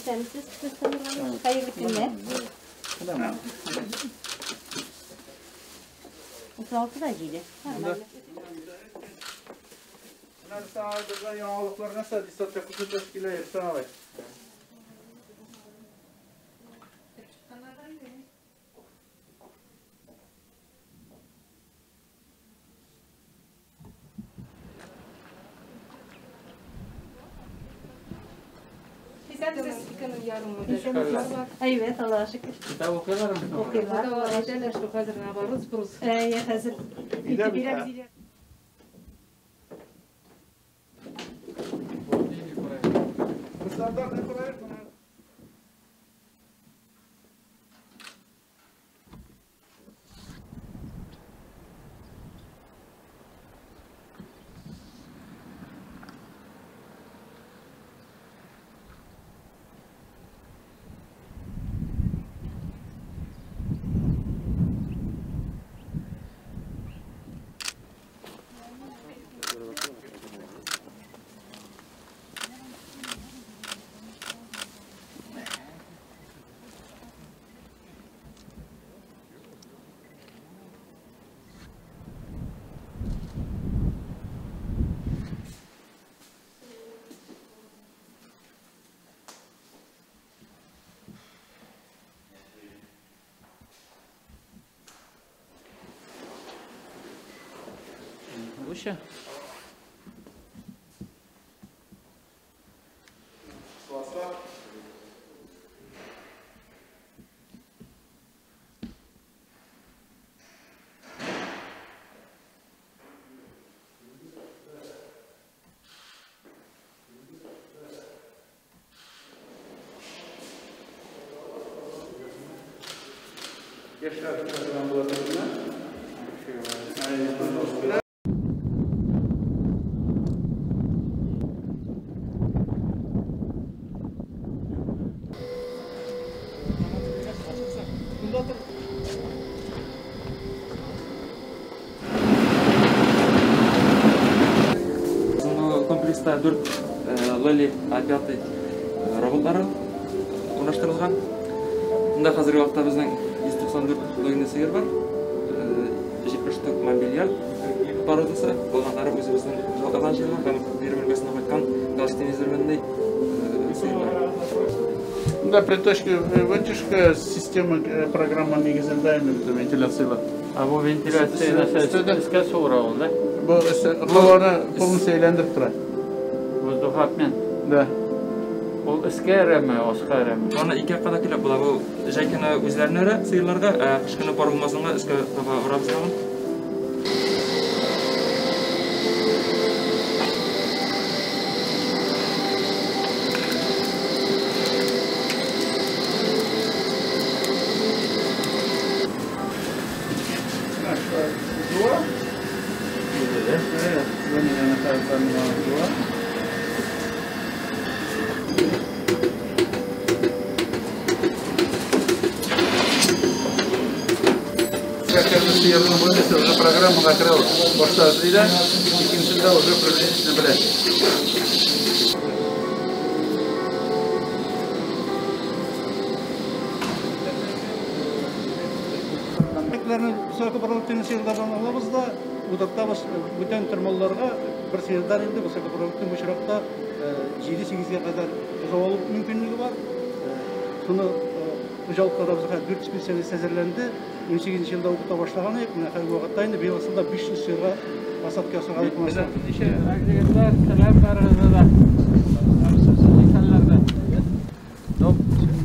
Siz kısımlarınız hayırlı günler. Tamam. 36 da giydi. Bunlar sağladığında yağlıklar nasıl disatya kutu teşkil edip sağlayın. Evet, Allah'a şükür. Kitap okuyorlar mı? Okuyorlar. Ederler şu hazır nabarız buruz. Hazır. Biraz ileri. Standart ne kadar? Uşa. Yaşar kazanımlarına. Комплекста 4 Loli A5 роботлары орнаштырылған. Мұнда қазіргі уақытта біздің 194 логинді сиыр бар. 70 штук мобильяр породасы. Болғандары өзіміздің жалғаған жерлер, бері бөлмесіне қайтқан газ-темизированный сиыр бар. Мұнда приточка, вытяжка, система программа негізінде вентиляциялар. А bu ventilasyon iske sonra oldu. Bu havanı polunu eğlendirip durar. Воздух обмен. Да. Ол іске әрі осқа әрі? Оны екі қада келіп бұла. Бұл жай кені өзлерін әрі сиырларға, қышқыны бар болмасынға іске таба ұрап сағын. Сиырның бөлмесі уже программа накрыл. Баштады, ikkinchida уже приблизительно biladi. Высокопродуктивный сиырлардан алабыз да, удактабыз бүтән тормалларга бер сиырдан инде высокопродуктивный очракта 7-8-ге кадәр узалу мөмкинлеге бар. Шуны Ужалықта бізға 4 специалист әзірленді. 18 жылда оқыта башлаған ек. Мына қазіргі уақытта енді биылғысында 500 сиырға посадка жасауға айтылмаса. Неше агрегатлар, сәлемдеріңізді да.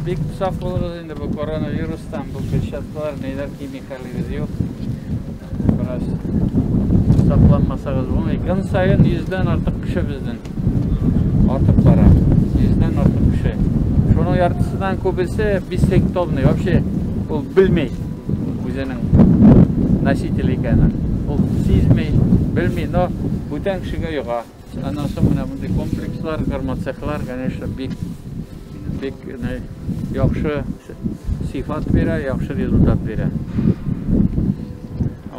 Бек сақ болыңыз енді бұл коронавирустан, бұл перчаткалар, нелер химикаларыңыз жоқ. Біраз сақланмасаңыз болмай. Күн сайын 100-ден артық кіші біздің. Артық бара. 100-ден артық кіші. Шоның яртысынан көбесі бессимптомный. Вообще ол білмей өзінің носитель екенін. Ол сезмей, білмей, но бүтән кішіге yoqa. Анан соң мына бұндай комплекслар, гармоцехлар, конечно, бек яхшы сифат бере, яхшы результат бере.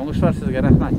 Оңышлар сізге рахмет.